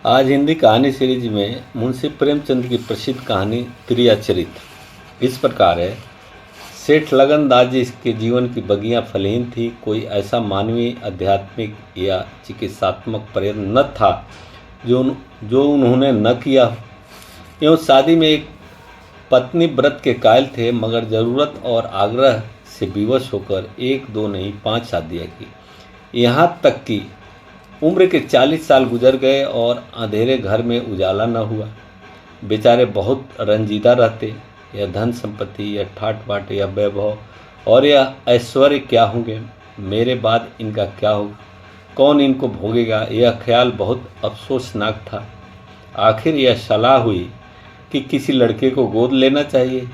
आज हिंदी कहानी सीरीज में मुंशी प्रेमचंद की प्रसिद्ध कहानी त्रियाचरित इस प्रकार है। सेठ लगन दास जी के जीवन की बगियां फलहीन थी। कोई ऐसा मानवीय, आध्यात्मिक या चिकित्सात्मक प्रयत्न न था जो उन्होंने न किया। एवं शादी में एक पत्नी व्रत के कायल थे, मगर ज़रूरत और आग्रह से विवश होकर एक दो नहीं 5 शादियाँ की। यहाँ तक कि उम्र के 40 साल गुजर गए और अंधेरे घर में उजाला न हुआ। बेचारे बहुत रंजीदा रहते। यह धन संपत्ति, यह ठाट बाट, यह वैभव और यह ऐश्वर्य क्या होंगे, मेरे बाद इनका क्या होगा, कौन इनको भोगेगा, यह ख्याल बहुत अफसोसनाक था। आखिर यह सलाह हुई कि किसी लड़के को गोद लेना चाहिए,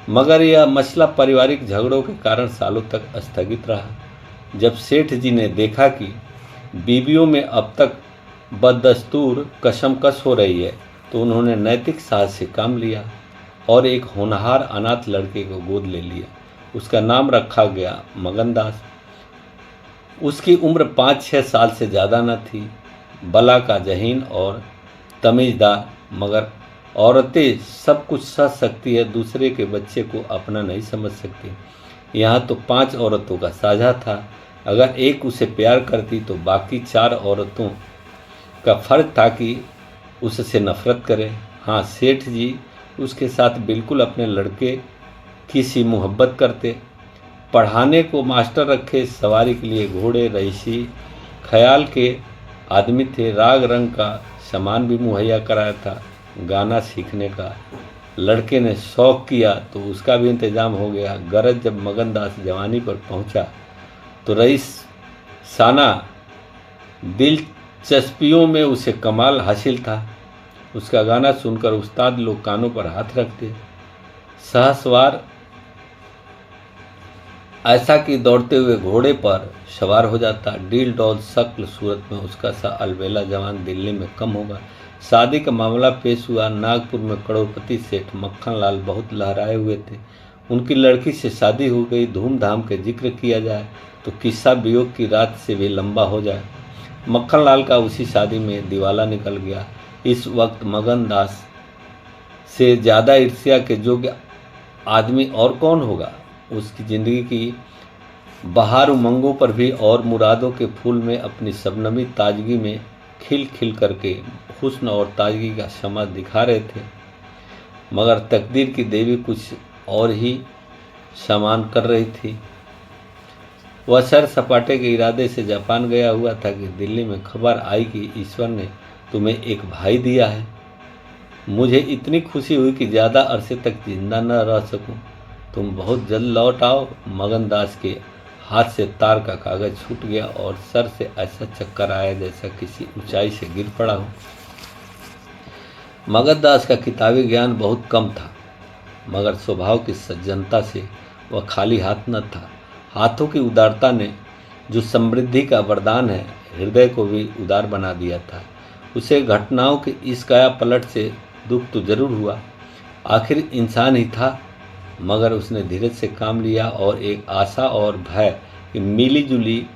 मगर यह मसला पारिवारिक झगड़ों के कारण सालों तक स्थगित रहा। जब सेठ जी ने देखा कि बीवियों में अब तक बदस्तूर कशमकश हो रही है, तो उन्होंने नैतिक साहस से काम लिया और एक होनहार अनाथ लड़के को गोद ले लिया। उसका नाम रखा गया मगनदास। उसकी उम्र 5-6 साल से ज़्यादा न थी। बला का जहीन और तमीज़दार, मगर औरतें सब कुछ सह सकती है, दूसरे के बच्चे को अपना नहीं समझ सकती। यहाँ तो 5 औरतों का साझा था। अगर एक उसे प्यार करती तो बाकी 4 औरतों का फर्ज था कि उससे नफरत करे। हाँ, सेठ जी उसके साथ बिल्कुल अपने लड़के की सी मोहब्बत करते। पढ़ाने को मास्टर रखे, सवारी के लिए घोड़े, रईसी ख्याल के आदमी थे। राग रंग का सामान भी मुहैया कराया था। गाना सीखने का लड़के ने शौक किया तो उसका भी इंतजाम हो गया। गरज जब मगनदास जवानी पर पहुंचा तो रईस साना दिलचस्पियों में उसे कमाल हासिल था। उसका गाना सुनकर उस्ताद लोग कानों पर हाथ रखते। सहसवार ऐसा कि दौड़ते हुए घोड़े पर सवार हो जाता। डील डॉल शक्ल सूरत में उसका सा अलबेला जवान दिल्ली में कम होगा। शादी का मामला पेश हुआ। नागपुर में करोड़पति सेठ मक्खन लाल बहुत लहराए हुए थे। उनकी लड़की से शादी हो गई। धूमधाम के जिक्र किया जाए तो किस्सा वियोग की रात से भी लंबा हो जाए। मक्खन लाल का उसी शादी में दिवाला निकल गया। इस वक्त मगन दास से ज़्यादा ईर्ष्या के योग्य आदमी और कौन होगा। उसकी ज़िंदगी की बहार उमंगों पर भी और मुरादों के फूल में अपनी शबनमी ताजगी में खिल खिल करके हुस्न और ताजगी का शमा दिखा रहे थे, मगर तकदीर की देवी कुछ और ही सामान कर रही थी। वह सर सपाटे के इरादे से जापान गया हुआ था कि दिल्ली में खबर आई कि ईश्वर ने तुम्हें एक भाई दिया है। मुझे इतनी खुशी हुई कि ज़्यादा अरसे तक जिंदा न रह सकूं। तुम बहुत जल्द लौट आओ। मगनदास के हाथ से तार का कागज़ छूट गया और सर से ऐसा चक्कर आया जैसा किसी ऊंचाई से गिर पड़ा हो। मगनदास का किताबी ज्ञान बहुत कम था, मगर स्वभाव की सज्जनता से वह खाली हाथ न था। हाथों की उदारता ने, जो समृद्धि का वरदान है, हृदय को भी उदार बना दिया था। उसे घटनाओं के इस काया पलट से दुख तो जरूर हुआ। आखिर इंसान ही था, मगर उसने धीरज से काम लिया और एक आशा और भय की मिली जुली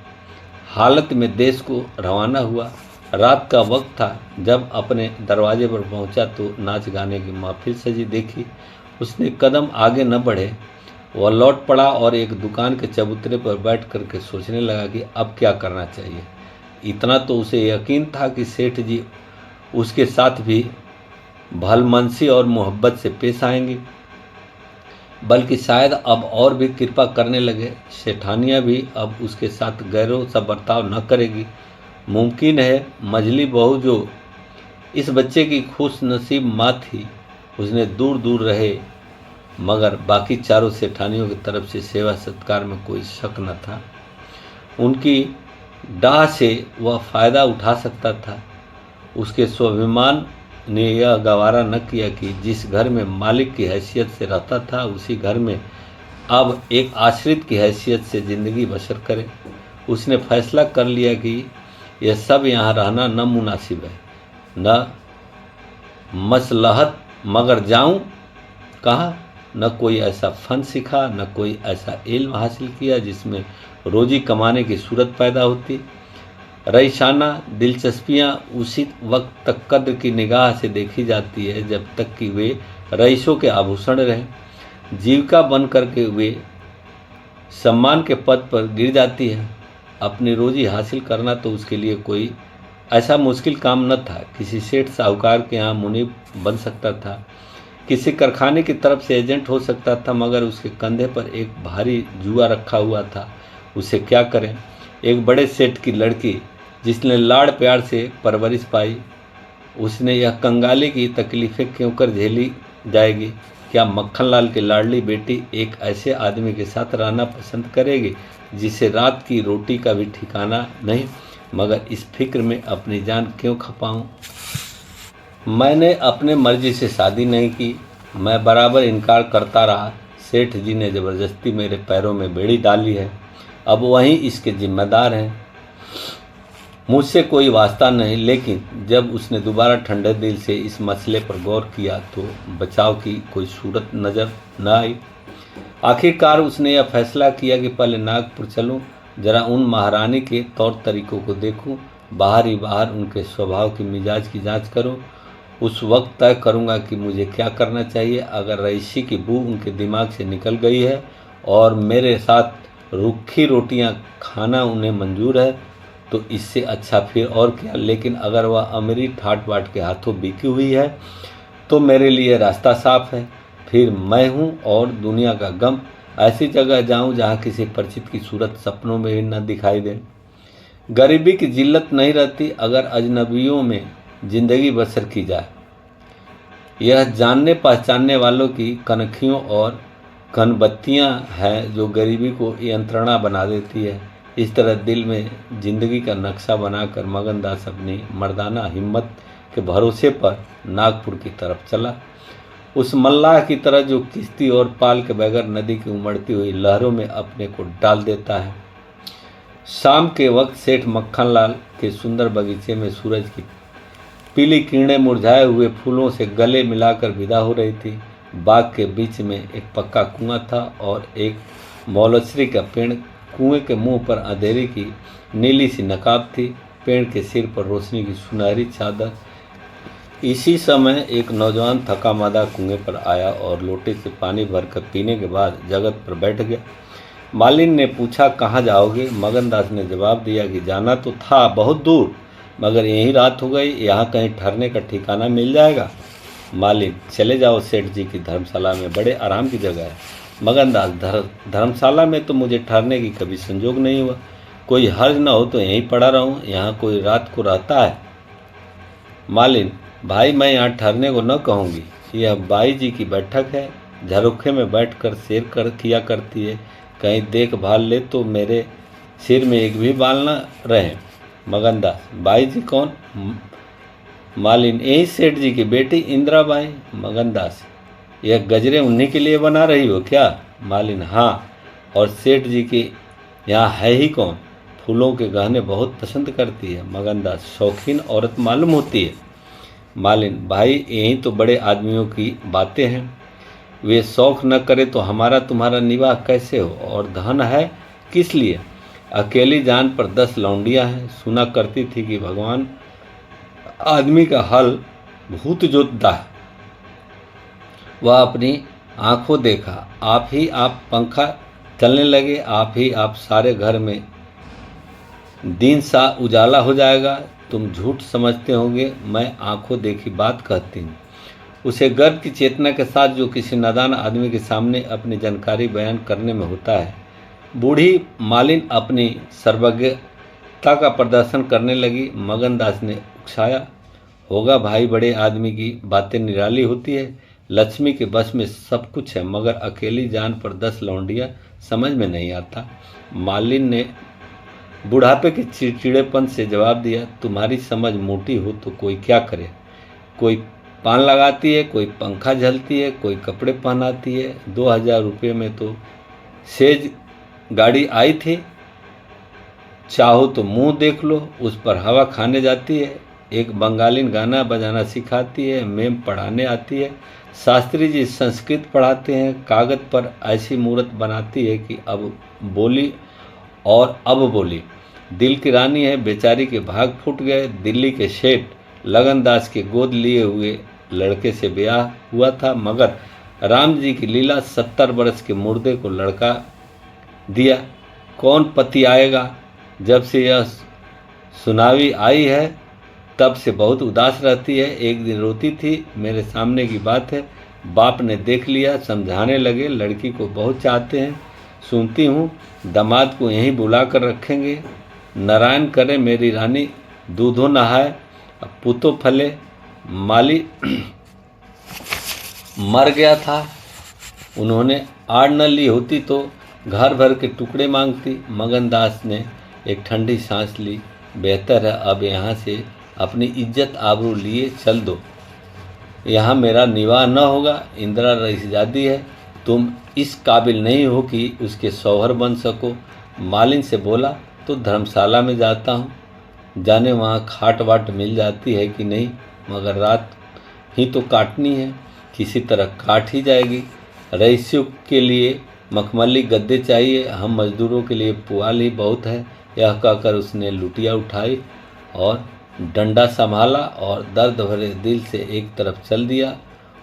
हालत में देश को रवाना हुआ। रात का वक्त था। जब अपने दरवाजे पर पहुंचा तो नाच गाने की महफिल सजी देखी। उसने कदम आगे न बढ़े। वह लौट पड़ा और एक दुकान के चबूतरे पर बैठ करके सोचने लगा कि अब क्या करना चाहिए। इतना तो उसे यकीन था कि सेठ जी उसके साथ भी भलमनसी और मोहब्बत से पेश आएंगे, बल्कि शायद अब और भी कृपा करने लगे। सेठानियाँ भी अब उसके साथ गैरों सा बर्ताव न करेगी। मुमकिन है मझली बहू, जो इस बच्चे की खुश नसीब माँ थी, उसने दूर दूर रहे, मगर बाकी चारों सेठानियों की तरफ से सेवा सत्कार में कोई शक न था। उनकी डाह से वह फ़ायदा उठा सकता था। उसके स्वाभिमान ने यह गवारा न किया कि जिस घर में मालिक की हैसियत से रहता था, उसी घर में अब एक आश्रित की हैसियत से ज़िंदगी बसर करे। उसने फैसला कर लिया कि यह सब यहाँ रहना न मुनासिब है, न मसलहत, मगर जाऊँ कहाँ। न कोई ऐसा फ़न सीखा, न कोई ऐसा इल्म हासिल किया जिसमें रोजी कमाने की सूरत पैदा होती। रईसाना दिलचस्पियां उसी वक्त तक कद्र की निगाह से देखी जाती है जब तक कि वे रईसों के आभूषण रहें। जीविका बन करके वे सम्मान के पद पर गिर जाती है। अपनी रोजी हासिल करना तो उसके लिए कोई ऐसा मुश्किल काम न था। किसी सेठ साहूकार के यहाँ मुनीब बन सकता था, किसी कारखाने की तरफ से एजेंट हो सकता था, मगर उसके कंधे पर एक भारी जुआ रखा हुआ था। उसे क्या करें? एक बड़े सेठ की लड़की जिसने लाड़ प्यार से परवरिश पाई, उसने यह कंगाली की तकलीफ़ें क्यों कर झेली जाएगी? क्या मक्खनलाल की लाडली बेटी एक ऐसे आदमी के साथ रहना पसंद करेगी जिसे रात की रोटी का भी ठिकाना नहीं? मगर इस फिक्र में अपनी जान क्यों खपाऊं? मैंने अपने मर्जी से शादी नहीं की। मैं बराबर इनकार करता रहा। सेठ जी ने ज़बरदस्ती मेरे पैरों में बेड़ी डाली है। अब वही इसके जिम्मेदार हैं। मुझसे कोई वास्ता नहीं। लेकिन जब उसने दोबारा ठंडे दिल से इस मसले पर गौर किया तो बचाव की कोई सूरत नज़र न आई। आखिरकार उसने यह फैसला किया कि पहले नागपुर चलूं, जरा उन महारानी के तौर तरीकों को देखूं, बाहर ही बाहर उनके स्वभाव की मिजाज की जांच करूं। उस वक्त तय करूंगा कि मुझे क्या करना चाहिए। अगर रईसी की बू उनके दिमाग से निकल गई है और मेरे साथ रूखी रोटियां खाना उन्हें मंजूर है तो इससे अच्छा फिर और क्या। लेकिन अगर वह अमीरी ठाट बाट के हाथों बिकी हुई है तो मेरे लिए रास्ता साफ है। फिर मैं हूँ और दुनिया का गम। ऐसी जगह जाऊँ जहाँ किसी परिचित की सूरत सपनों में भी न दिखाई दे। गरीबी की जिल्लत नहीं रहती अगर अजनबियों में जिंदगी बसर की जाए। यह जानने पहचानने वालों की कनखियों और कनबत्तियाँ हैं जो गरीबी को यंत्रणा बना देती है। इस तरह दिल में जिंदगी का नक्शा बनाकर मगनदास अपनी मर्दाना हिम्मत के भरोसे पर नागपुर की तरफ चला, उस मल्लाह की तरह जो किश्ती और पाल के बगैर नदी की उमड़ती हुई लहरों में अपने को डाल देता है। शाम के वक्त सेठ मक्खनलाल के सुंदर बगीचे में सूरज की पीली किरणें मुरझाए हुए फूलों से गले मिलाकर विदा हो रही थी। बाग के बीच में एक पक्का कुआं था और एक मौलसरी का पेड़। कुएं के मुंह पर अंधेरे की नीली सी नकाब थी, पेड़ के सिर पर रोशनी की सुनहरी चादर। इसी समय एक नौजवान थका मादा कुएं पर आया और लोटे से पानी भरकर पीने के बाद जगत पर बैठ गया। मालिन ने पूछा, कहाँ जाओगे? मगनदास ने जवाब दिया कि जाना तो था बहुत दूर, मगर यहीं रात हो गई, यहाँ कहीं ठहरने का ठिकाना मिल जाएगा। मालिन, चले जाओ, सेठ जी की धर्मशाला में बड़े आराम की जगह है। मगनदास, धर्मशाला में तो मुझे ठहरने की कभी संजोग नहीं हुआ। कोई हर्ज न हो तो यहीं पड़ा रहूं, यहाँ कोई रात को रहता है? मालिन, भाई मैं यहाँ ठहरने को न कहूँगी, यह बाई जी की बैठक है, झरोखे में बैठकर शेर किया करती है, कहीं देखभाल ले तो मेरे सिर में एक भी बाल न रहे। मगनदास, बाई जी कौन? मालिन, यही सेठ जी की बेटी इंदिराबाई। मगनदास, यह गजरे उन्हीं के लिए बना रही हो क्या? मालिन, हाँ, और सेठ जी के यहाँ है ही कौन? फूलों के गहने बहुत पसंद करती है। मगनदास, शौकीन औरत मालूम होती है। मालिन, भाई यही तो बड़े आदमियों की बातें हैं, वे शौक न करे तो हमारा तुम्हारा निवाह कैसे हो? और धन है किस लिए? अकेली जान पर 10 लौंडियाँ हैं। सुना करती थी कि भगवान आदमी का हल भूत जोतता है। वह अपनी आंखों देखा। आप पंखा चलने लगे, आप ही आप सारे घर में दिन सा उजाला हो जाएगा। तुम झूठ समझते होंगे, मैं आंखों देखी बात कहती हूँ। उसे गर्व की चेतना के साथ जो किसी नादान आदमी के सामने अपनी जानकारी बयान करने में होता है। बूढ़ी मालिन अपनी सर्वज्ञता का प्रदर्शन करने लगी। मगनदास ने उकसाया, होगा भाई, बड़े आदमी की बातें निराली होती है। लक्ष्मी के बस में सब कुछ है, मगर अकेली जान पर 10 लौंडियाँ समझ में नहीं आता। मालिन ने बुढ़ापे के चिड़चिड़ेपन से जवाब दिया, तुम्हारी समझ मोटी हो तो कोई क्या करे? कोई पान लगाती है, कोई पंखा झलती है, कोई कपड़े पहनाती है। 2000 रुपये में तो सेज गाड़ी आई थी, चाहो तो मुंह देख लो, उस पर हवा खाने जाती है। एक बंगालिन गाना बजाना सिखाती है, मेम पढ़ाने आती है, शास्त्री जी संस्कृत पढ़ाते हैं, कागज पर ऐसी मूर्त बनाती है कि अब बोली और अब बोली। दिल की रानी है, बेचारी के भाग फूट गए। दिल्ली के सेठ लगनदास के गोद लिए हुए लड़के से ब्याह हुआ था, मगर राम जी की लीला 70 बरस के मुर्दे को लड़का दिया। कौन पति आएगा? जब से यह सुनावी आई है तब से बहुत उदास रहती है। एक दिन रोती थी, मेरे सामने की बात है। बाप ने देख लिया, समझाने लगे, लड़की को बहुत चाहते हैं। सुनती हूँ दामाद को यहीं बुला कर रखेंगे। नारायण करे मेरी रानी दूधो नहाए, पुतो फले। माली मर गया था, उन्होंने आड़ न ली होती तो घर भर के टुकड़े मांगती। मगनदास ने एक ठंडी सांस ली। बेहतर है अब यहाँ से अपनी इज्जत आबरू लिए चल दो, यहाँ मेरा निवाह न होगा। इंदिरा रईसजादी है, तुम इस काबिल नहीं हो कि उसके शौहर बन सको। मालिन से बोला तो धर्मशाला में जाता हूँ, जाने वहाँ खाट वाट मिल जाती है कि नहीं, मगर रात ही तो काटनी है, किसी तरह काट ही जाएगी। रईसियों के लिए मखमली गद्दे चाहिए, हम मजदूरों के लिए पुआल ही बहुत है। यह कहकर उसने लुटिया उठाई और डंडा संभाला और दर्द भरे दिल से एक तरफ चल दिया।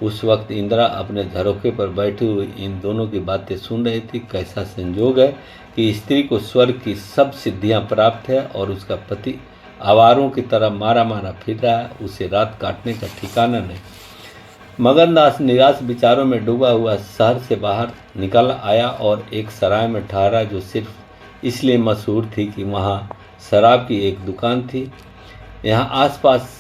उस वक्त इंदिरा अपने झरोखे पर बैठी हुई इन दोनों की बातें सुन रही थी। कैसा संजोग है कि स्त्री को स्वर्ग की सब सिद्धियां प्राप्त है और उसका पति आवारों की तरह मारा मारा फिर रहा है, उसे रात काटने का ठिकाना नहीं। मगनदास निराश विचारों में डूबा हुआ शहर से बाहर निकल आया और एक सराय में ठहरा, जो सिर्फ इसलिए मशहूर थी कि वहाँ शराब की एक दुकान थी। यहाँ आसपास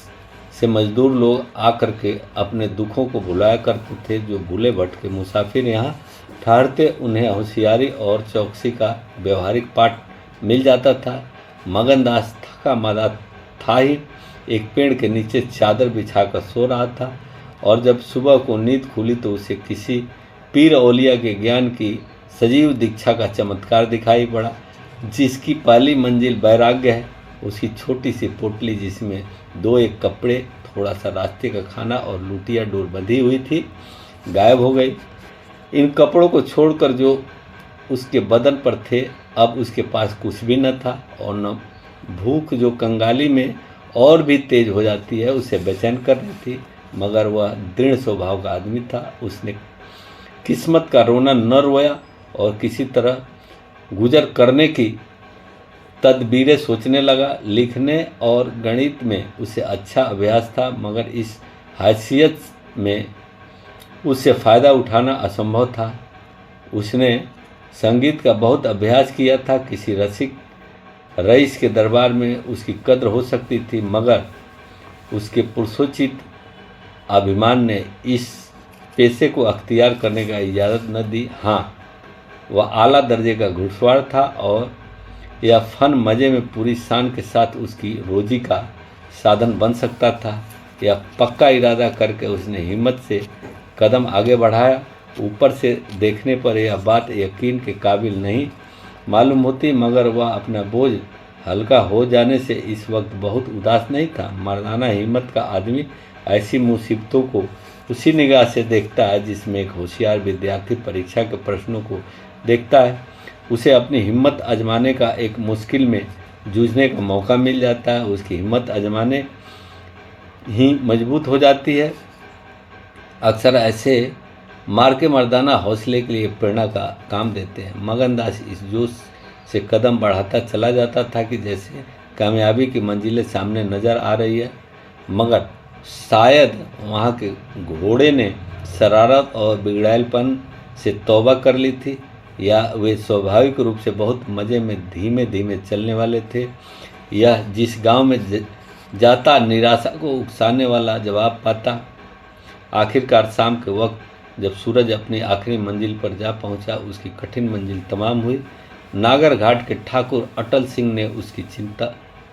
से मजदूर लोग आकर के अपने दुखों को भुलाया करते थे। जो भूले भटके मुसाफिर यहाँ ठहरते, उन्हें होशियारी और चौकसी का व्यवहारिक पाठ मिल जाता था। मगनदास थका मादा था ही, एक पेड़ के नीचे चादर बिछाकर सो रहा था और जब सुबह को नींद खुली तो उसे किसी पीर औलिया के ज्ञान की सजीव दीक्षा का चमत्कार दिखाई पड़ा। जिसकी पहली मंजिल वैराग्य है, उसकी छोटी सी पोटली जिसमें 2-1 कपड़े, थोड़ा सा रास्ते का खाना और लुटिया डोर बंधी हुई थी, गायब हो गई। इन कपड़ों को छोड़कर जो उसके बदन पर थे, अब उसके पास कुछ भी न था और न भूख, जो कंगाली में और भी तेज हो जाती है, उसे बेचैन कर रही थी। मगर वह दृढ़ स्वभाव का आदमी था। उसने किस्मत का रोना न रोया और किसी तरह गुजर करने की तदबीरें सोचने लगा। लिखने और गणित में उसे अच्छा अभ्यास था, मगर इस हैसियत में उससे फ़ायदा उठाना असंभव था। उसने संगीत का बहुत अभ्यास किया था। किसी रसिक रईस के दरबार में उसकी कद्र हो सकती थी, मगर उसके पुरुषोचित अभिमान ने इस पेशे को अख्तियार करने का इजाज़त न दी। हाँ, वह आला दर्जे का घुड़सवार था और यह फन मज़े में पूरी शान के साथ उसकी रोजी का साधन बन सकता था। यह पक्का इरादा करके उसने हिम्मत से कदम आगे बढ़ाया। ऊपर से देखने पर यह बात यकीन के काबिल नहीं मालूम होती, मगर वह अपना बोझ हल्का हो जाने से इस वक्त बहुत उदास नहीं था। मर्दाना हिम्मत का आदमी ऐसी मुसीबतों को उसी निगाह से देखता है जिसमें एक होशियार विद्यार्थी परीक्षा के प्रश्नों को देखता है। उसे अपनी हिम्मत आजमाने का, एक मुश्किल में जूझने का मौका मिल जाता है। उसकी हिम्मत आजमाने ही मजबूत हो जाती है। अक्सर ऐसे मार के मर्दाना हौसले के लिए प्रेरणा का काम देते हैं। मगनदास इस जोश से कदम बढ़ाता चला जाता था कि जैसे कामयाबी की मंजिलें सामने नज़र आ रही है, मगर शायद वहाँ के घोड़े ने शरारत और बिगड़ैलपन से तौबा कर ली थी, या वे स्वाभाविक रूप से बहुत मज़े में धीमे धीमे चलने वाले थे। यह जिस गांव में जाता निराशा को उकसाने वाला जवाब पाता। आखिरकार शाम के वक्त जब सूरज अपनी आखिरी मंजिल पर जा पहुंचा, उसकी कठिन मंजिल तमाम हुई। नागर घाट के ठाकुर अटल सिंह ने उसकी चिंता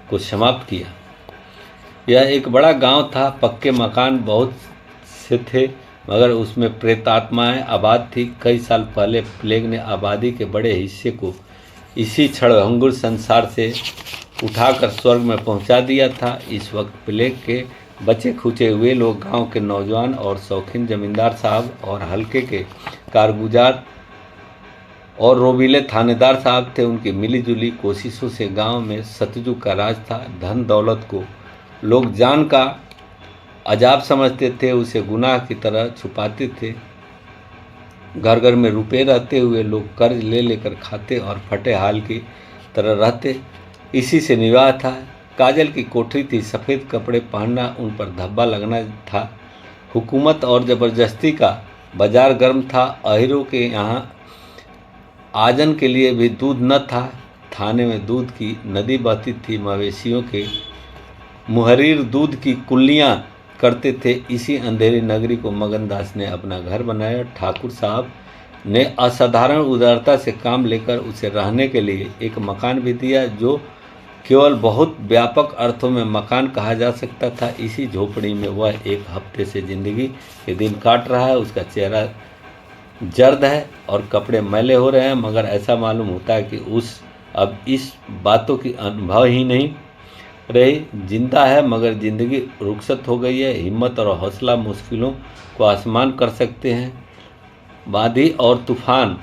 को समाप्त किया। यह एक बड़ा गांव था, पक्के मकान बहुत से थे, मगर उसमें प्रेतात्माएं आबाद थी। कई साल पहले प्लेग ने आबादी के बड़े हिस्से को इसी क्षणभंगुर संसार से उठाकर स्वर्ग में पहुंचा दिया था। इस वक्त प्लेग के बचे खुचे हुए लोग गांव के नौजवान और शौकीन जमींदार साहब और हल्के के कारगुजार और रोबीले थानेदार साहब थे। उनकी मिलीजुली कोशिशों से गांव में सतयुग का राज था। धन दौलत को लोग जान का अजाब समझते थे, उसे गुनाह की तरह छुपाते थे। घर घर में रुपए रहते हुए लोग कर्ज ले लेकर खाते और फटे हाल की तरह रहते। इसी से निवाह था। काजल की कोठरी थी, सफ़ेद कपड़े पहनना उन पर धब्बा लगना था। हुकूमत और ज़बरदस्ती का बाजार गर्म था। अहिरों के यहाँ आजन के लिए भी दूध न था। थाने में दूध की नदी बहती थी। मवेशियों के मुहर्रिर दूध की कुल्लियाँ करते थे। इसी अंधेरी नगरी को मगनदास ने अपना घर बनाया। ठाकुर साहब ने असाधारण उदारता से काम लेकर उसे रहने के लिए एक मकान भी दिया, जो केवल बहुत व्यापक अर्थों में मकान कहा जा सकता था। इसी झोपड़ी में वह एक हफ्ते से जिंदगी के दिन काट रहा है। उसका चेहरा जर्द है और कपड़े मैले हो रहे हैं, मगर ऐसा मालूम होता है कि उस अब इस बातों की अनुभव ही नहीं रही। जिंदा है मगर जिंदगी रुखसत हो गई है। हिम्मत और हौसला मुश्किलों को आसमान कर सकते हैं, बांधी और तूफान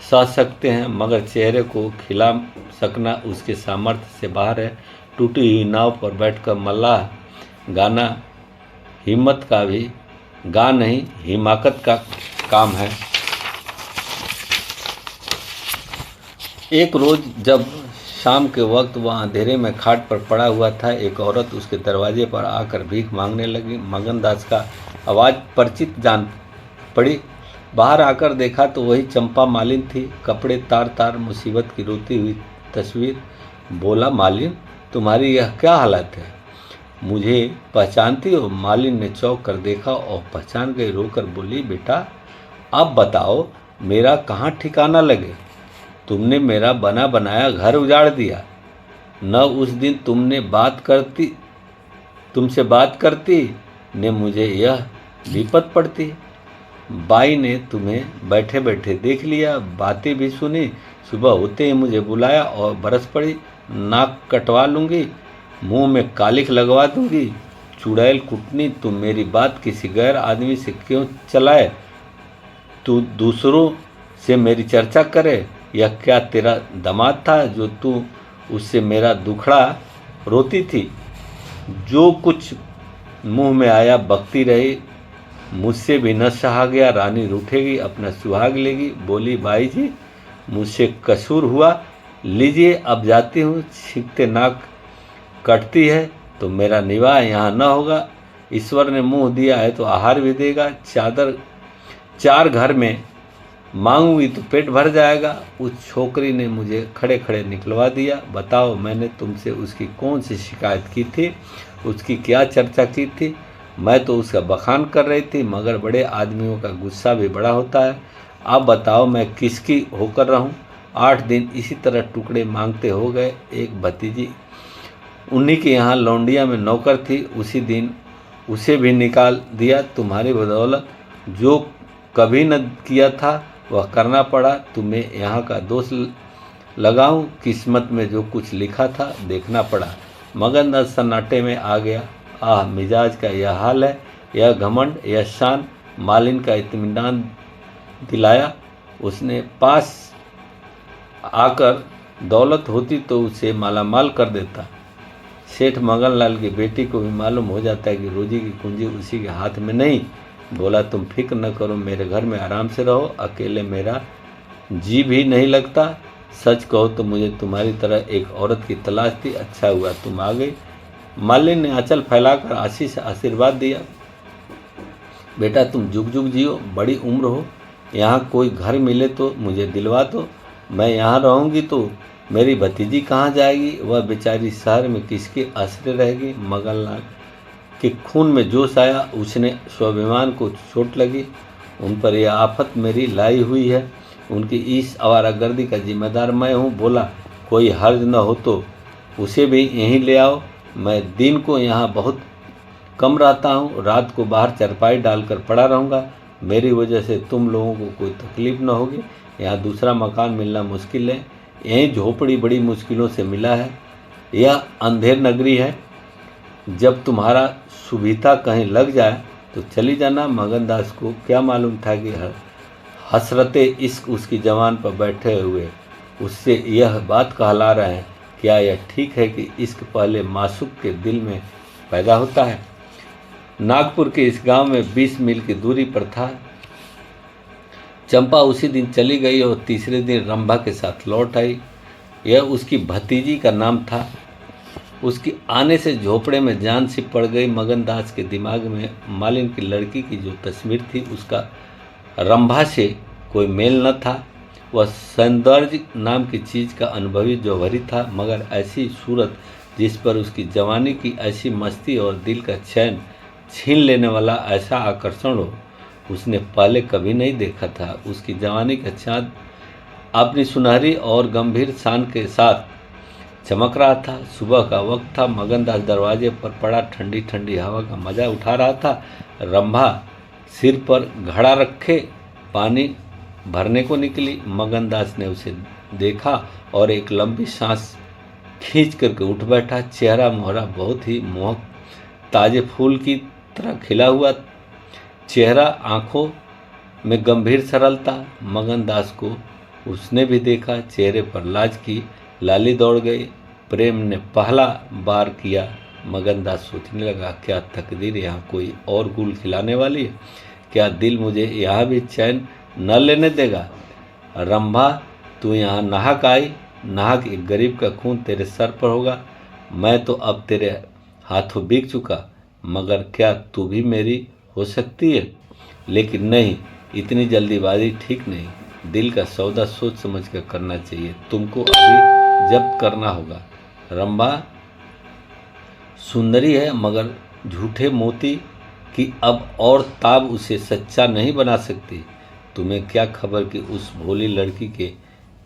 सह सकते हैं, मगर चेहरे को खिला सकना उसके सामर्थ्य से बाहर है। टूटी हुई नाव पर बैठकर मल्लाह गाना हिम्मत का भी गा नहीं, हिमाकत का काम है। एक रोज जब शाम के वक्त वह अंधेरे में खाट पर पड़ा हुआ था, एक औरत उसके दरवाजे पर आकर भीख मांगने लगी। मगनदास का आवाज़ परिचित जान पड़ी। बाहर आकर देखा तो वही चंपा मालिन थी, कपड़े तार तार, मुसीबत की रोती हुई तस्वीर। बोला, मालिन तुम्हारी यह क्या हालत है? मुझे पहचानती हो? मालिन ने चौंक कर देखा और पहचान गई। रोकर बोली, बेटा अब बताओ मेरा कहाँ ठिकाना लगे? तुमने मेरा बना बनाया घर उजाड़ दिया। न उस दिन तुमसे बात करती ने मुझे यह विपत पड़ती। बाई ने तुम्हें बैठे बैठे देख लिया, बातें भी सुनी। सुबह होते ही मुझे बुलाया और बरस पड़ी। नाक कटवा लूँगी, मुंह में कालिख लगवा दूंगी। चुड़ैल कुटनी, तुम मेरी बात किसी गैर आदमी से क्यों चलाए? तू दूसरों से मेरी चर्चा करे। यह क्या तेरा दामाद था जो तू उससे मेरा दुखड़ा रोती थी? जो कुछ मुंह में आया बकती रही, मुझसे भी न सहा गया। रानी रूठेगी, अपना सुहाग लेगी। बोली, बाई जी मुझसे कसूर हुआ, लीजिए अब जाती हूँ। छींकते नाक कटती है तो मेरा निवाह यहाँ न होगा। ईश्वर ने मुँह दिया है तो आहार भी देगा। चार घर में मांगूंगी तो पेट भर जाएगा। उस छोकरी ने मुझे खड़े खड़े निकलवा दिया। बताओ मैंने तुमसे उसकी कौन सी शिकायत की थी? उसकी क्या चर्चा की थी? मैं तो उसका बखान कर रही थी, मगर बड़े आदमियों का गुस्सा भी बड़ा होता है। अब बताओ मैं किसकी होकर रहूं? 8 दिन इसी तरह टुकड़े मांगते हो गए। एक भतीजी उन्हीं के यहाँ लौंडिया में नौकर थी, उसी दिन उसे भी निकाल दिया तुम्हारी बदौलत। जो कभी न किया था वह करना पड़ा। तुम्हें यहाँ का दोष लगाऊं? किस्मत में जो कुछ लिखा था देखना पड़ा। मगनदास सन्नाटे में आ गया। आह, मिजाज का यह हाल है, यह घमंड, यह शान। मालिन का इत्मीनान दिलाया उसने। पास आकर दौलत होती तो उसे मालामाल कर देता। सेठ मगनलाल की बेटी को भी मालूम हो जाता है कि रोजी की कुंजी उसी के हाथ में नहीं। बोला, तुम फिक्र न करो, मेरे घर में आराम से रहो। अकेले मेरा जी भी नहीं लगता। सच कहो तो मुझे तुम्हारी तरह एक औरत की तलाश थी। अच्छा हुआ तुम आ गई। मालिन ने आंचल फैलाकर आशीष आशीर्वाद दिया। बेटा तुम जुग जुग जियो, बड़ी उम्र हो। यहाँ कोई घर मिले तो मुझे दिलवा दो। मैं यहाँ रहूँगी तो मेरी भतीजी कहाँ जाएगी? वह बेचारी शहर में किसके आश्रय रहेगी? मगनलाल के खून में जोश आया। उसने स्वाभिमान को चोट लगी। उन पर यह आफत मेरी लाई हुई है। उनकी इस आवारागर्दी का जिम्मेदार मैं हूँ। बोला, कोई हर्ज न हो तो उसे भी यहीं ले आओ। मैं दिन को यहाँ बहुत कम रहता हूँ, रात को बाहर चारपाई डालकर पड़ा रहूँगा। मेरी वजह से तुम लोगों को कोई तकलीफ न होगी। यहाँ दूसरा मकान मिलना मुश्किल है। यहीं झोपड़ी बड़ी मुश्किलों से मिला है। यह अंधेर नगरी है। जब तुम्हारा सुविधा कहीं लग जाए तो चली जाना। मगनदास को क्या मालूम था कि हसरते इश्क उसकी जवान पर बैठे हुए उससे यह बात कहला रहे हैं, क्या यह ठीक है कि इश्क पहले मासूक के दिल में पैदा होता है। नागपुर के इस गांव में 20 मील की दूरी पर था। चंपा उसी दिन चली गई और तीसरे दिन रंभा के साथ लौट आई। यह उसकी भतीजी का नाम था। उसकी आने से झोपड़े में जान सी पड़ गई। मगनदास के दिमाग में मालिन की लड़की की जो तस्वीर थी उसका रंभा से कोई मेल न था। वह सौंदर्य नाम की चीज़ का अनुभवी जौहरी था, मगर ऐसी सूरत जिस पर उसकी जवानी की ऐसी मस्ती और दिल का चैन छीन लेने वाला ऐसा आकर्षण हो, उसने पहले कभी नहीं देखा था। उसकी जवानी का चाँद अपनी सुनहरी और गंभीर शान के साथ चमक रहा था। सुबह का वक्त था। मगनदास दरवाजे पर पड़ा ठंडी ठंडी हवा का मजा उठा रहा था। रंभा सिर पर घड़ा रखे पानी भरने को निकली। मगनदास ने उसे देखा और एक लंबी सांस खींच करके उठ बैठा। चेहरा मोहरा बहुत ही मोहक ताजे फूल की तरह खिला हुआ चेहरा, आंखों में गंभीर सरलता। मगनदास को उसने भी देखा। चेहरे पर लाज की लाली दौड़ गई। प्रेम ने पहला बार किया। मगनदास सोचने लगा, क्या तकदीर यहाँ कोई और गुल खिलाने वाली है? क्या दिल मुझे यहाँ भी चैन न लेने देगा? रंभा, तू यहाँ नाहक आई। नाहक एक गरीब का खून तेरे सर पर होगा। मैं तो अब तेरे हाथों बिक चुका, मगर क्या तू भी मेरी हो सकती है? लेकिन नहीं, इतनी जल्दीबाजी ठीक नहीं। दिल का सौदा सोच समझ कर करना चाहिए। तुमको अभी जब्त करना होगा। रंभा सुंदरी है, मगर झूठे मोती की अब और ताब उसे सच्चा नहीं बना सकती। तुम्हें क्या खबर कि उस भोली लड़की के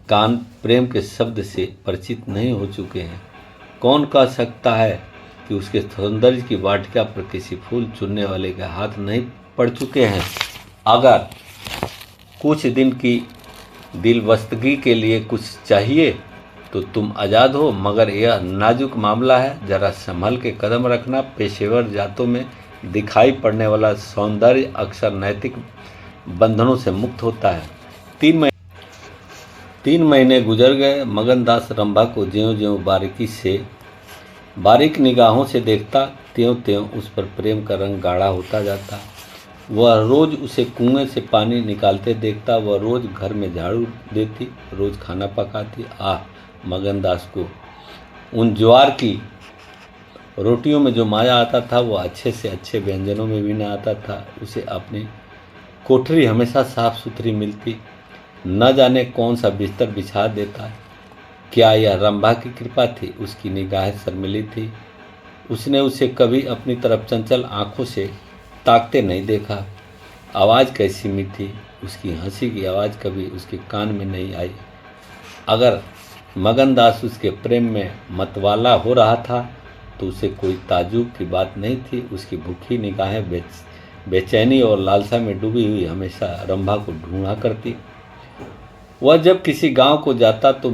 कान प्रेम के शब्द से परिचित नहीं हो चुके हैं? कौन कह सकता है कि उसके सौंदर्य की वाटिका पर किसी फूल चुनने वाले के हाथ नहीं पड़ चुके हैं? अगर कुछ दिन की दिलबस्तगी के लिए कुछ चाहिए तो तुम आज़ाद हो, मगर यह नाजुक मामला है। जरा संभल के कदम रखना। पेशेवर जातों में दिखाई पड़ने वाला सौंदर्य अक्सर नैतिक बंधनों से मुक्त होता है। 3 महीने गुजर गए। मगनदास रंभा को ज्यों-ज्यों बारीक निगाहों से देखता, त्यों-त्यों उस पर प्रेम का रंग गाढ़ा होता जाता। वह रोज़ उसे कुएं से पानी निकालते देखता। वह रोज़ घर में झाड़ू देती, रोज़ खाना पकाती। मगनदास को उन ज्वार की रोटियों में जो मज़ा आता था वो अच्छे से अच्छे व्यंजनों में भी न आता था। उसे अपनी कोठरी हमेशा साफ सुथरी मिलती। न जाने कौन सा बिस्तर बिछा देता। क्या यह रंभा की कृपा थी? उसकी निगाहें शर्मिली थी। उसने उसे कभी अपनी तरफ चंचल आंखों से ताकते नहीं देखा। आवाज़ कैसी मीठी! उसकी हंसी की आवाज़ कभी उसके कान में नहीं आई। अगर मगनदास उसके प्रेम में मतवाला हो रहा था तो उसे कोई ताज्जुब की बात नहीं थी। उसकी भूखी निगाहें बेचैनी और लालसा में डूबी हुई हमेशा रंभा को ढूंढा करती। वह जब किसी गांव को जाता तो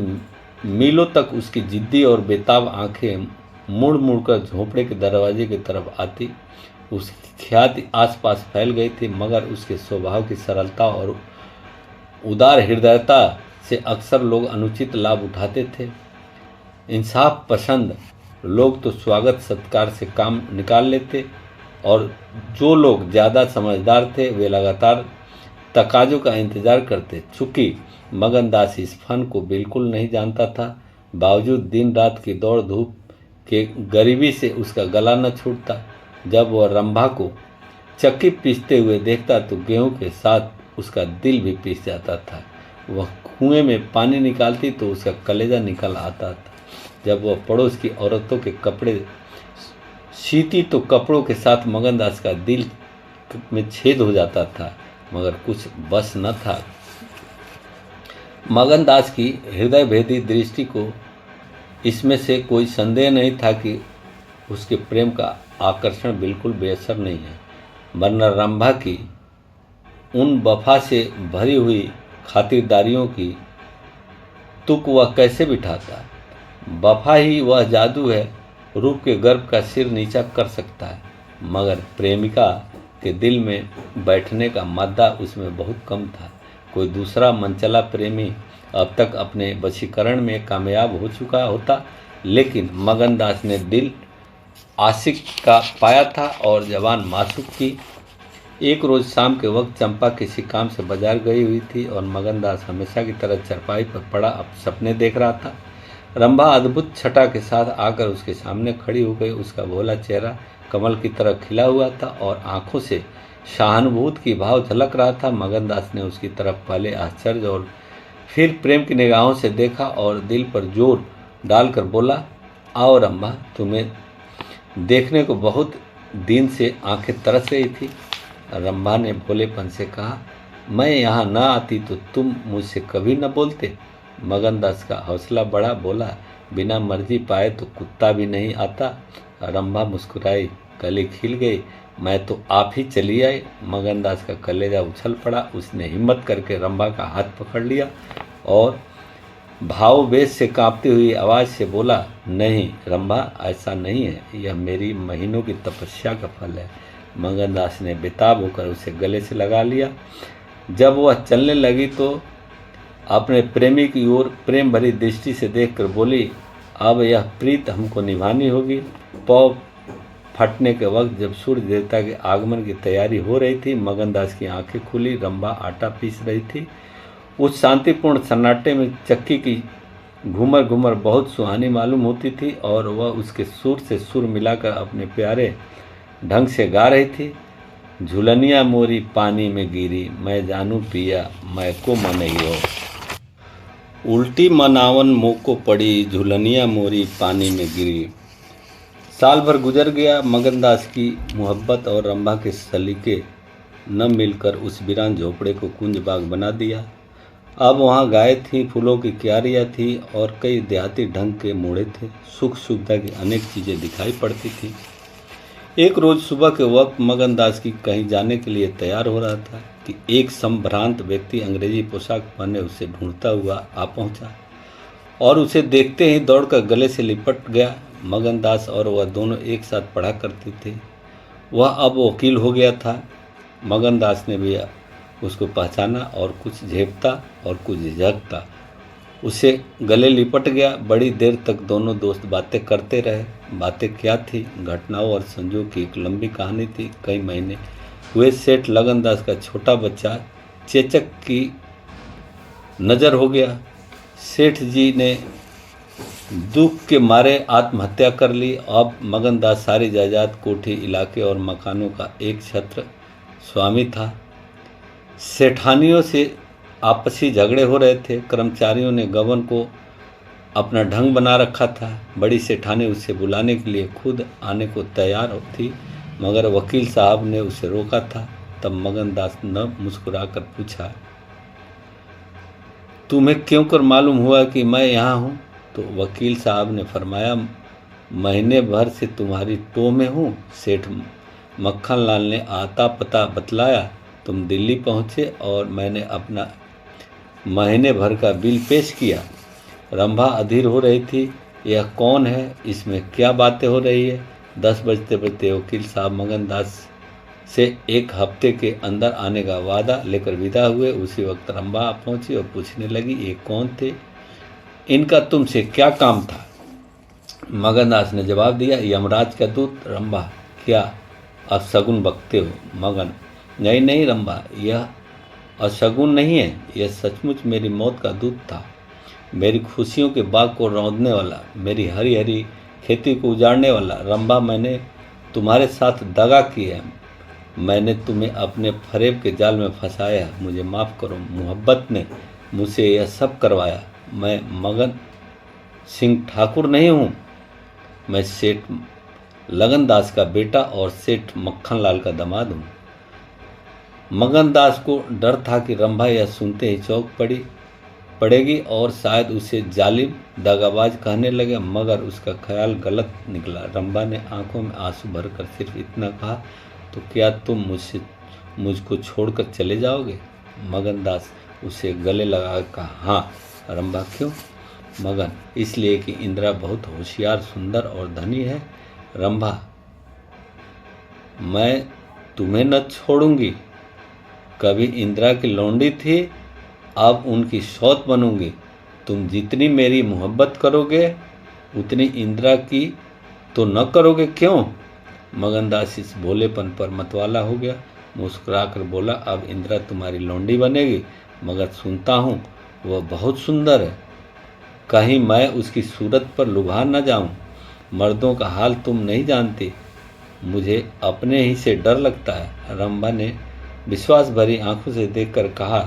मीलों तक उसकी जिद्दी और बेताब आंखें मुड़ मुड़कर झोंपड़े के दरवाजे की तरफ आती। उसकी ख्याति आसपास फैल गई थी, मगर उसके स्वभाव की सरलता और उदार हृदयता से अक्सर लोग अनुचित लाभ उठाते थे। इंसाफ पसंद लोग तो स्वागत सत्कार से काम निकाल लेते, और जो लोग ज़्यादा समझदार थे वे लगातार तकाजों का इंतज़ार करते। चूँकि मगनदास इस फन को बिल्कुल नहीं जानता था, बावजूद दिन रात की दौड़ धूप के गरीबी से उसका गला न छूटता। जब वह रंभा को चक्की पीसते हुए देखता तो गेहूं के साथ उसका दिल भी पीस जाता था। वह कुएं में पानी निकालती तो उसका कलेजा निकल आता था। जब वह पड़ोस की औरतों के कपड़े सीती तो कपड़ों के साथ मगनदास का दिल में छेद हो जाता था, मगर कुछ बस न था। मगनदास की हृदय भेदी दृष्टि को इसमें से कोई संदेह नहीं था कि उसके प्रेम का आकर्षण बिल्कुल बेअसर नहीं है, वरना रंभा की उन वफा से भरी हुई खातिरदारियों की तुक वह कैसे बिठाता। वफा ही वह जादू है, रूप के गर्भ का सिर नीचा कर सकता है, मगर प्रेमिका के दिल में बैठने का मादा उसमें बहुत कम था। कोई दूसरा मनचला प्रेमी अब तक अपने वशीकरण में कामयाब हो चुका होता, लेकिन मगनदास ने दिल आशिक का पाया था और जवान मासूक की। एक रोज शाम के वक्त चंपा किसी काम से बाजार गई हुई थी और मगनदास हमेशा की तरह चारपाई पर पड़ा अब सपने देख रहा था। रंभा अद्भुत छटा के साथ आकर उसके सामने खड़ी हो गई। उसका भोला चेहरा कमल की तरह खिला हुआ था और आंखों से सहानुभूति की भाव झलक रहा था। मगनदास ने उसकी तरफ पहले आश्चर्य और फिर प्रेम की निगाहों से देखा और दिल पर जोर डालकर बोला, आओ रंभा, तुम्हें देखने को बहुत दिन से आंखें तरस रही थी। रंभा ने भोलेपन से कहा, मैं यहाँ न आती तो तुम मुझसे कभी न बोलते। मगनदास का हौसला बढ़ा, बोला, बिना मर्जी पाए तो कुत्ता भी नहीं आता। रंभा मुस्कुराई, गली खिल गई, मैं तो आप ही चली आई। मगनदास का कलेजा उछल पड़ा। उसने हिम्मत करके रंभा का हाथ पकड़ लिया और भाववेश से कांपती हुई आवाज़ से बोला, नहीं रंभा, ऐसा नहीं है, यह मेरी महीनों की तपस्या का फल है। मगनदास ने बेताब होकर उसे गले से लगा लिया। जब वह चलने लगी तो अपने प्रेमी की ओर प्रेम भरी दृष्टि से देखकर बोली, अब यह प्रीत हमको निभानी होगी। पौ फटने के वक्त जब सूर्य देवता के आगमन की तैयारी हो रही थी, मगनदास की आंखें खुली। रंभा आटा पीस रही थी। उस शांतिपूर्ण सन्नाटे में चक्की की घूमर घूमर बहुत सुहानी मालूम होती थी और वह उसके सुर से सुर मिलाकर अपने प्यारे ढंग से गा रही थी। झुलनिया मोरी पानी में गिरी, मैं जानू पिया मैं को मनइयो। उल्टी मनावन मोको पड़ी, झुलनिया मोरी पानी में गिरी। साल भर गुजर गया। मगनदास की मोहब्बत और रंभा के सलीके न मिलकर उस वीरान झोपड़े को कुंज बाग बना दिया। अब वहाँ गायें थीं, फूलों की क्यारियाँ थीं और कई देहाती ढंग के मोड़े थे। सुख सुविधा की अनेक चीज़ें दिखाई पड़ती थीं। एक रोज़ सुबह के वक्त मगनदास की कहीं जाने के लिए तैयार हो रहा था कि एक संभ्रांत व्यक्ति अंग्रेजी पोशाक पहने उसे ढूंढता हुआ आ पहुंचा और उसे देखते ही दौड़कर गले से लिपट गया। मगनदास और वह दोनों एक साथ पढ़ा करते थे। वह अब वकील हो गया था। मगनदास ने भी उसको पहचाना और कुछ झेपता और कुछ झिझकता उसे गले लिपट गया। बड़ी देर तक दोनों दोस्त बातें करते रहे। बातें क्या थी? घटनाओं और संजोग की एक लंबी कहानी थी। कई महीने हुए सेठ लगनदास का छोटा बच्चा चेचक की नज़र हो गया। सेठ जी ने दुख के मारे आत्महत्या कर ली। अब मगनदास सारी जायदाद, कोठी, इलाके और मकानों का एक छत्र स्वामी था। सेठानियों से आपसी झगड़े हो रहे थे। कर्मचारियों ने गबन को अपना ढंग बना रखा था। बड़ी सेठानी उसे बुलाने के लिए खुद आने को तैयार थी, मगर वकील साहब ने उसे रोका था। तब मगनदास ने मुस्कुराकर पूछा, तुम्हें क्यों कर मालूम हुआ कि मैं यहाँ हूँ? तो वकील साहब ने फरमाया, महीने भर से तुम्हारी टो में हूँ। सेठ मक्खनलाल ने आता पता बतलाया। तुम दिल्ली पहुँचे और मैंने अपना महीने भर का बिल पेश किया। रंभा अधीर हो रही थी। यह कौन है? इसमें क्या बातें हो रही है? 10 बजते बजते वकील साहब मगनदास से एक हफ्ते के अंदर आने का वादा लेकर विदा हुए। उसी वक्त रंभा पहुंची और पूछने लगी, ये कौन थे? इनका तुमसे क्या काम था? मगनदास ने जवाब दिया, यमराज का दूत। रंभा, क्या अशगुन बकते हो? मगन, नहीं नहीं रंभा, यह अशगुन नहीं है, यह सचमुच मेरी मौत का दूत था। मेरी खुशियों के बाग को रौंदने वाला, मेरी हरी हरी खेती को उजाड़ने वाला। रंभा, मैंने तुम्हारे साथ दगा की है। मैंने तुम्हें अपने फरेब के जाल में फंसाया। मुझे माफ़ करो। मोहब्बत ने मुझसे यह सब करवाया। मैं मगन सिंह ठाकुर नहीं हूँ। मैं सेठ लगनदास का बेटा और सेठ मक्खनलाल का दामाद हूँ। मगनदास को डर था कि रंभा यह सुनते ही चौंक पड़ेगी और शायद उसे जालिम दगाबाज कहने लगे, मगर उसका ख्याल गलत निकला। रंभा ने आंखों में आंसू भरकर सिर्फ इतना कहा, तो क्या तुम मुझको छोड़कर चले जाओगे? मगनदास उसे गले लगा कहा, हाँ। रंभा, क्यों? मगन, इसलिए कि इंदिरा बहुत होशियार, सुंदर और धनी है। रंभा, मैं तुम्हें न छोड़ूंगी। कभी इंदिरा की लौंडी थी अब उनकी सौत बनूंगी। तुम जितनी मेरी मोहब्बत करोगे उतनी इंदिरा की तो न करोगे क्यों? मगनदास इस भोलेपन पर मतवाला हो गया, मुस्कुराकर बोला, अब इंदिरा तुम्हारी लौंडी बनेगी, मगर सुनता हूँ वह बहुत सुंदर है, कहीं मैं उसकी सूरत पर लुभा न जाऊं। मर्दों का हाल तुम नहीं जानती, मुझे अपने ही से डर लगता है। रंभा ने विश्वास भरी आंखों से देखकर कहा,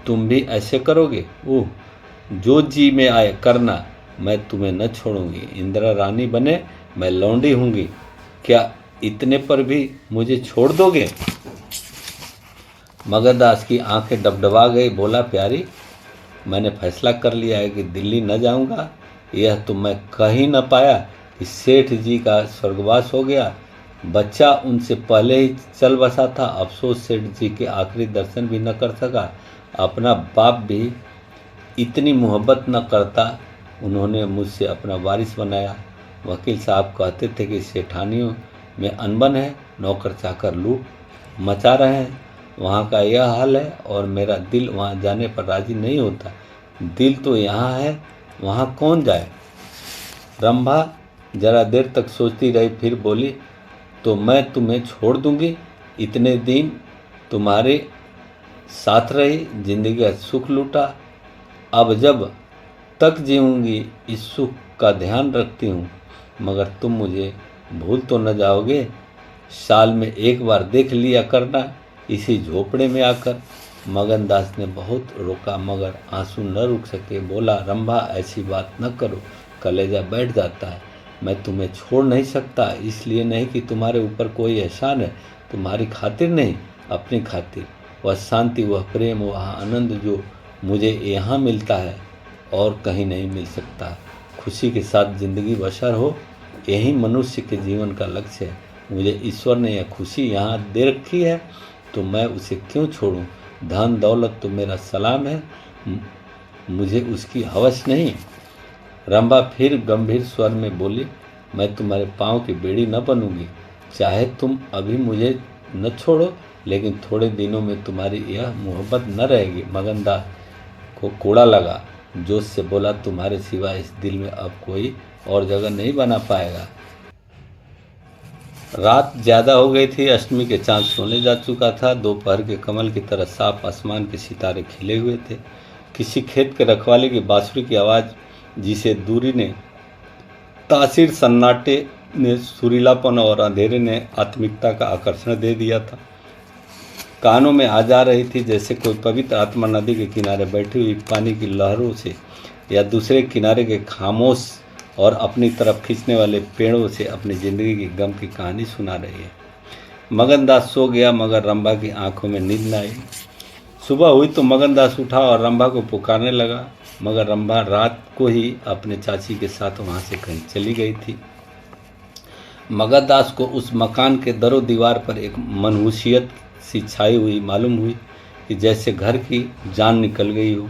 तुम भी ऐसे करोगे? ओह, जो जी में आए करना, मैं तुम्हें न छोड़ूंगी। इंदिरा रानी बने मैं लौंडी हूँगी, क्या इतने पर भी मुझे छोड़ दोगे? मगरदास की आंखें डबडबा गई, बोला, प्यारी, मैंने फैसला कर लिया है कि दिल्ली न जाऊंगा। यह तो मैं कह ही न पाया कि सेठ जी का स्वर्गवास हो गया। बच्चा उनसे पहले ही चल बसा था। अफसोस सेठ जी के आखिरी दर्शन भी न कर सका। अपना बाप भी इतनी मोहब्बत न करता, उन्होंने मुझसे अपना वारिस बनाया। वकील साहब कहते थे कि सेठानियों में अनबन है, नौकर चाकर लूट मचा रहे हैं। वहाँ का यह हाल है और मेरा दिल वहाँ जाने पर राजी नहीं होता। दिल तो यहाँ है, वहाँ कौन जाए? रंभा जरा देर तक सोचती रही, फिर बोली, तो मैं तुम्हें छोड़ दूंगी। इतने दिन तुम्हारे साथ रही, जिंदगी का सुख लूटा, अब जब तक जीऊँगी इस सुख का ध्यान रखती हूँ, मगर तुम मुझे भूल तो न जाओगे? साल में एक बार देख लिया करना इसी झोपड़े में आकर। मगनदास ने बहुत रोका मगर आंसू न रुक सके। बोला, रंभा ऐसी बात न करो, कलेजा बैठ जाता है। मैं तुम्हें छोड़ नहीं सकता, इसलिए नहीं कि तुम्हारे ऊपर कोई एहसान है, तुम्हारी खातिर नहीं, अपनी खातिर। वह शांति, वह प्रेम, वह आनंद जो मुझे यहाँ मिलता है और कहीं नहीं मिल सकता। खुशी के साथ जिंदगी बसर हो, यही मनुष्य के जीवन का लक्ष्य है। मुझे ईश्वर ने यह खुशी यहाँ दे रखी है तो मैं उसे क्यों छोड़ूं? धन दौलत तो मेरा सलाम है, मुझे उसकी हवस नहीं। रंभा फिर गंभीर स्वर में बोली, मैं तुम्हारे पाँव की बेड़ी न बनूंगी। चाहे तुम अभी मुझे न छोड़ो, लेकिन थोड़े दिनों में तुम्हारी यह मोहब्बत न रहेगी। मगनदास को कोड़ा लगा, जोश से बोला, तुम्हारे सिवा इस दिल में अब कोई और जगह नहीं बना पाएगा। रात ज़्यादा हो गई थी, अष्टमी के चांद सोने जा चुका था। दोपहर के कमल की तरह साफ आसमान के सितारे खिले हुए थे। किसी खेत के रखवाले की बांसुरी की आवाज़, जिसे दूरी ने तासीर, सन्नाटे ने सुरीलापन और अंधेरे ने आत्मिकता का आकर्षण दे दिया था, कानों में आ जा रही थी। जैसे कोई पवित्र आत्मा नदी के किनारे बैठी हुई पानी की लहरों से या दूसरे किनारे के खामोश और अपनी तरफ खींचने वाले पेड़ों से अपनी ज़िंदगी की गम की कहानी सुना रही है। मगनदास सो गया मगर रंभा की आंखों में नींद न आई। सुबह हुई तो मगनदास उठा और रंभा को पुकारने लगा, मगर रंभा रात को ही अपने चाची के साथ वहाँ से कहीं चली गई थी। मगनदास को उस मकान के दरो दीवार पर एक मनहूसियत सी छाई हुई मालूम हुई कि जैसे घर की जान निकल गई हो।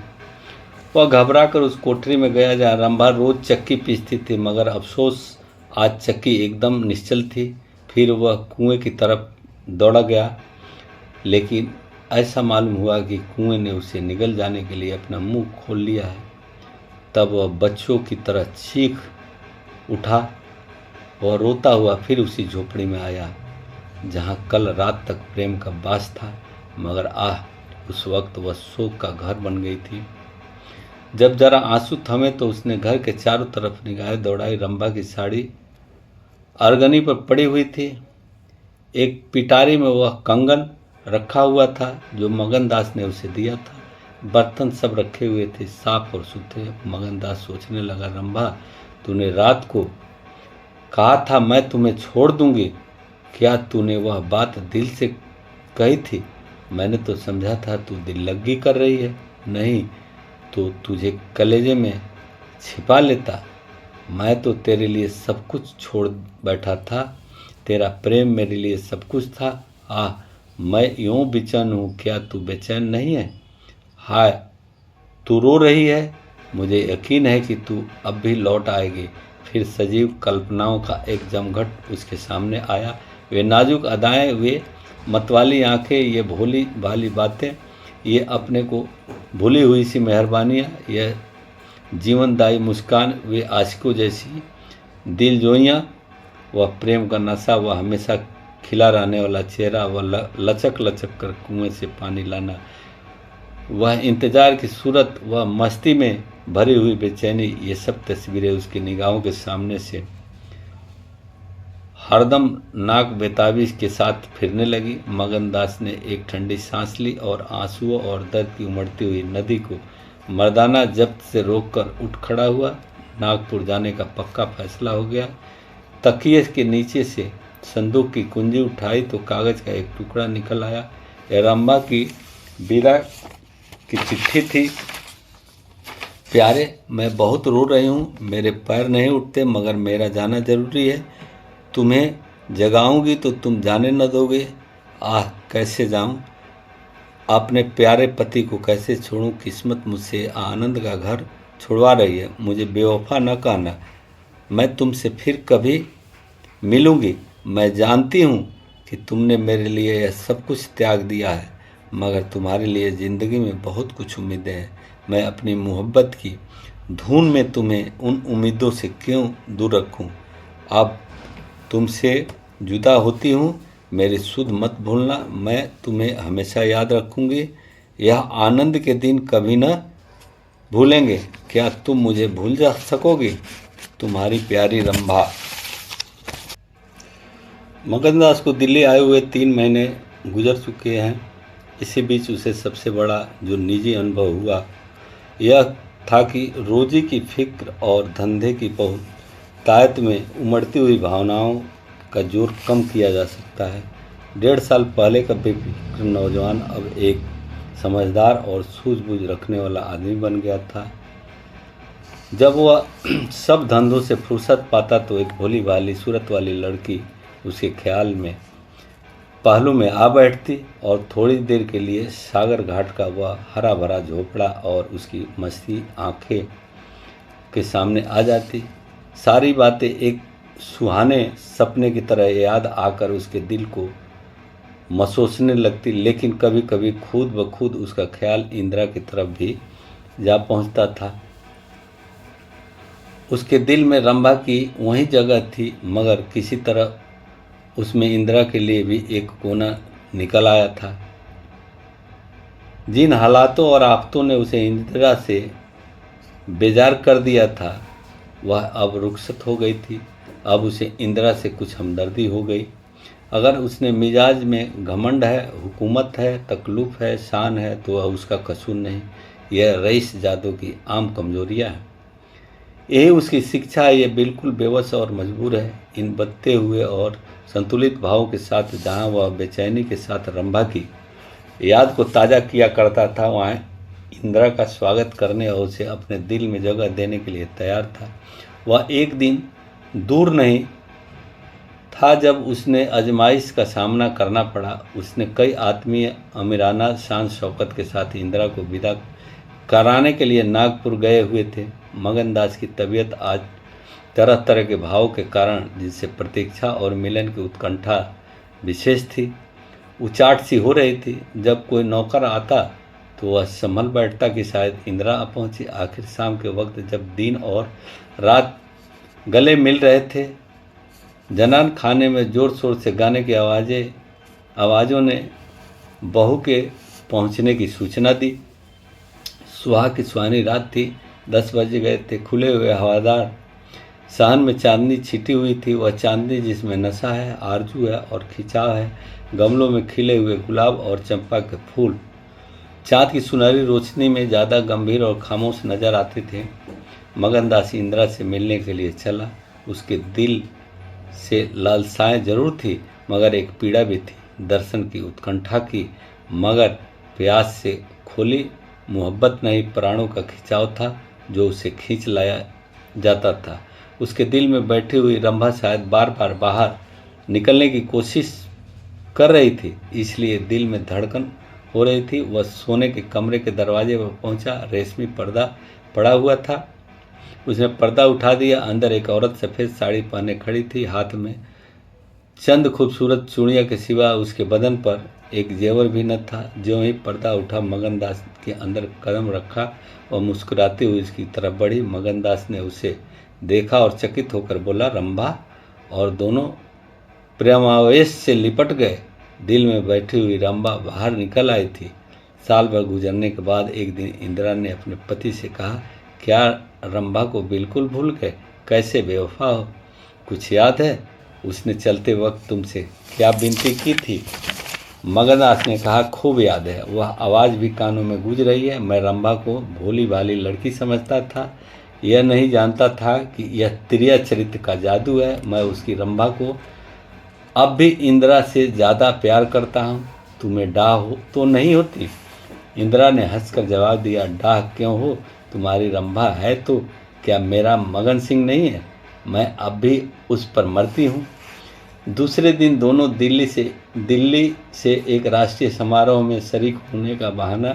वह घबरा कर उस कोठरी में गया जहाँ रंभा रोज चक्की पीसती थी, मगर अफसोस आज चक्की एकदम निश्चल थी। फिर वह कुएं की तरफ दौड़ा गया, लेकिन ऐसा मालूम हुआ कि कुएं ने उसे निगल जाने के लिए अपना मुंह खोल लिया है। तब वह बच्चों की तरह चीख उठा। वह रोता हुआ फिर उसी झोपड़ी में आया जहाँ कल रात तक प्रेम का वास था, मगर उस वक्त वह शोक का घर बन गई थी। जब जरा आंसू थमे तो उसने घर के चारों तरफ निगाहें दौड़ाई। रंभा की साड़ी अरगनी पर पड़ी हुई थी। एक पिटारी में वह कंगन रखा हुआ था जो मगनदास ने उसे दिया था। बर्तन सब रखे हुए थे, साफ और सुथरे। मगनदास सोचने लगा, रंभा, तूने रात को कहा था मैं तुम्हें छोड़ दूंगी, क्या तूने वह बात दिल से कही थी? मैंने तो समझा था तू दिल लगी कर रही है, नहीं तो तुझे कलेजे में छिपा लेता। मैं तो तेरे लिए सब कुछ छोड़ बैठा था, तेरा प्रेम मेरे लिए सब कुछ था। मैं यूँ बेचैन हूँ, क्या तू बेचैन नहीं है? हाय, तू रो रही है, मुझे यकीन है कि तू अब भी लौट आएगी। फिर सजीव कल्पनाओं का एक जमघट उसके सामने आया। वे नाजुक अदाएं, वे मतवाली आंखें, ये भोली भाली बातें, ये अपने को भूली हुई सी मेहरबानियाँ, यह जीवनदायी मुस्कान, वे आशिकों जैसी दिलजोइयाँ, वह प्रेम का नशा, वह हमेशा खिला रहने वाला चेहरा, वह लचक लचक कर कुएं से पानी लाना, वह इंतजार की सूरत, वह मस्ती में भरी हुई बेचैनी, ये सब तस्वीरें उसकी निगाहों के सामने से हरदम नाक बेताबी के साथ फिरने लगी। मगनदास ने एक ठंडी सांस ली और आंसुओं और दर्द की उमड़ती हुई नदी को मर्दाना जब्त से रोककर उठ खड़ा हुआ। नागपुर जाने का पक्का फैसला हो गया। तकिए के नीचे से संदूक की कुंजी उठाई तो कागज का एक टुकड़ा निकल आया। यह रंभा की बीरा की चिट्ठी थी। प्यारे, मैं बहुत रो रही हूँ, मेरे पैर नहीं उठते, मगर मेरा जाना जरूरी है। तुम्हें जगाऊंगी तो तुम जाने न दोगे। आह, कैसे जाऊं, अपने प्यारे पति को कैसे छोड़ूं। किस्मत मुझसे आनंद का घर छुड़वा रही है। मुझे बेवफा न कहना, मैं तुमसे फिर कभी मिलूंगी। मैं जानती हूँ कि तुमने मेरे लिए यह सब कुछ त्याग दिया है, मगर तुम्हारे लिए ज़िंदगी में बहुत कुछ उम्मीदें हैं। मैं अपनी मोहब्बत की धुन में तुम्हें उन उम्मीदों से क्यों दूर रखूं। अब तुमसे जुदा होती हूँ, मेरी सुध मत भूलना। मैं तुम्हें हमेशा याद रखूँगी। यह आनंद के दिन कभी न भूलेंगे। क्या तुम मुझे भूल जा सकोगी। तुम्हारी प्यारी रंभा। मगनदास को दिल्ली आए हुए 3 महीने गुजर चुके हैं। इसी बीच उसे सबसे बड़ा जो निजी अनुभव हुआ यह था कि रोजी की फिक्र और धंधे की बहुतायत में उमड़ती हुई भावनाओं का जोर कम किया जा सकता है। 1.5 साल पहले का बेफिक्र नौजवान अब एक समझदार और सूझबूझ रखने वाला आदमी बन गया था। जब वह सब धंधों से फुर्सत पाता तो एक भोली भाली सूरत वाली लड़की उसके ख्याल में पहलू में आ बैठती और थोड़ी देर के लिए सागर घाट का वह हरा भरा झोपड़ा और उसकी मस्ती आंखें के सामने आ जाती। सारी बातें एक सुहाने सपने की तरह याद आकर उसके दिल को मसोसने लगती। लेकिन कभी कभी खुद ब खुद उसका ख्याल इंदिरा की तरफ भी जा पहुंचता था। उसके दिल में रंभा की वही जगह थी, मगर किसी तरह उसमें इंदिरा के लिए भी एक कोना निकल आया था। जिन हालातों और आफतों ने उसे इंदिरा से बेजार कर दिया था वह अब रुखसत हो गई थी। अब उसे इंदिरा से कुछ हमदर्दी हो गई। अगर उसने मिजाज में घमंड है, हुकूमत है, तकल्लुफ़ है, शान है तो वह उसका कसूर नहीं, यह रईस जादों की आम कमजोरियाँ हैं। यही उसकी शिक्षा है। ये बिल्कुल बेवश और मजबूर है। इन बदते हुए और संतुलित भावों के साथ जहाँ वह बेचैनी के साथ रंभा की याद को ताज़ा किया करता था, वहाँ इंदिरा का स्वागत करने और उसे अपने दिल में जगह देने के लिए तैयार था। वह एक दिन दूर नहीं था जब उसने आजमाइश का सामना करना पड़ा। उसने कई आत्मीय अमीराना शान शौकत के साथ इंदिरा को विदा कराने के लिए नागपुर गए हुए थे। मगनदास की तबीयत आज तरह तरह के भावों के कारण, जिनसे प्रतीक्षा और मिलन की उत्कंठा विशेष थी, उचाट सी हो रही थी। जब कोई नौकर आता तो वह संभल बैठता कि शायद इंदिरा आ पहुंची। आखिर शाम के वक्त जब दिन और रात गले मिल रहे थे, जनान खाने में जोर शोर से गाने की आवाज़ों ने बहू के पहुंचने की सूचना दी। सुहाग की सुहानी रात थी। 10 बज गए थे। खुले हुए हवादार सहन में चांदनी छिटी हुई थी। वह चांदनी जिसमें नशा है, आरजू है और खिंचाव है। गमलों में खिले हुए गुलाब और चंपा के फूल चाँद की सुनहरी रोशनी में ज़्यादा गंभीर और खामोश नजर आते थे। मगनदास इंदिरा से मिलने के लिए चला। उसके दिल से लालसाएं जरूर थी, मगर एक पीड़ा भी थी, दर्शन की, उत्कंठा की, मगर प्यास से खोली मोहब्बत नहीं, प्राणों का खिंचाव था जो उसे खींच लाया जाता था। उसके दिल में बैठी हुई रंभा शायद बार बार बाहर निकलने की कोशिश कर रही थी, इसलिए दिल में धड़कन हो रही थी। वह सोने के कमरे के दरवाजे पर पहुंचा। रेशमी पर्दा पड़ा हुआ था। उसने पर्दा उठा दिया। अंदर एक औरत सफ़ेद साड़ी पहने खड़ी थी। हाथ में चंद खूबसूरत चूड़िया के सिवा उसके बदन पर एक जेवर भी न था। ज्यों ही पर्दा उठा, मगनदास के अंदर कदम रखा और मुस्कुराती हुई उसकी तरफ बढ़ी। मगनदास ने उसे देखा और चकित होकर बोला, रंभा। और दोनों प्रेमावेश से लिपट गए। दिल में बैठी हुई रंभा बाहर निकल आई थी। साल भर गुजरने के बाद एक दिन इंदिरा ने अपने पति से कहा, क्या रंभा को बिल्कुल भूल गए? कैसे बेवफा हो, कुछ याद है? उसने चलते वक्त तुमसे क्या विनती की थी? मगनदास ने कहा, खूब याद है। वह आवाज़ भी कानों में गूंज रही है। मैं रंभा को भोली भाली लड़की समझता था, यह नहीं जानता था कि यह त्रिया चरित्र का जादू है। मैं उसकी रंभा को अब भी इंदिरा से ज़्यादा प्यार करता हूँ। तुम्हें डाह हो तो नहीं होती? इंदिरा ने हंसकर जवाब दिया, डाह क्यों हो? तुम्हारी रंभा है तो क्या मेरा मगन सिंह नहीं है? मैं अब भी उस पर मरती हूँ। दूसरे दिन दोनों दिल्ली से एक राष्ट्रीय समारोह में शरीक होने का बहाना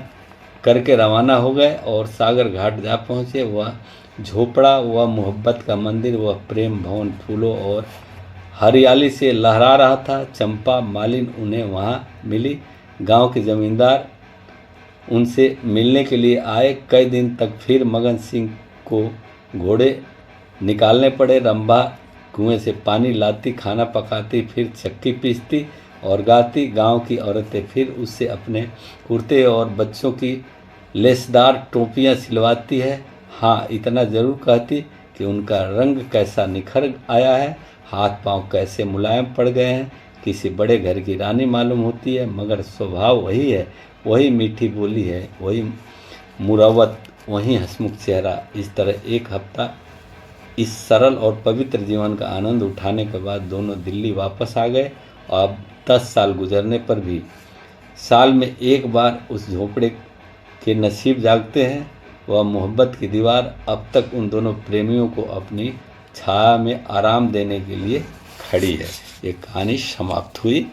करके रवाना हो गए और सागर घाट जा पहुँचे। वह झोपड़ा, वह मोहब्बत का मंदिर, वह प्रेम भवन फूलों और हरियाली से लहरा रहा था। चंपा मालिन उन्हें वहाँ मिली। गांव के जमींदार उनसे मिलने के लिए आए। कई दिन तक फिर मगन सिंह को घोड़े निकालने पड़े। रंभा कुएं से पानी लाती, खाना पकाती, फिर चक्की पीसती और गाती। गांव की औरतें फिर उससे अपने कुर्ते और बच्चों की लेसदार टोपियां सिलवाती है। हाँ, इतना ज़रूर कहती कि उनका रंग कैसा निखर आया है, हाथ पांव कैसे मुलायम पड़ गए हैं। किसी बड़े घर की रानी मालूम होती है, मगर स्वभाव वही है। वही मीठी बोली है, वही मुरवत, वही हंसमुख चेहरा। इस तरह एक हफ्ता इस सरल और पवित्र जीवन का आनंद उठाने के बाद दोनों दिल्ली वापस आ गए। और अब 10 साल गुजरने पर भी साल में एक बार उस झोपड़े के नसीब जागते हैं। वह मोहब्बत की दीवार अब तक उन दोनों प्रेमियों को अपनी छाया में आराम देने के लिए खड़ी है। ये कहानी समाप्त हुई।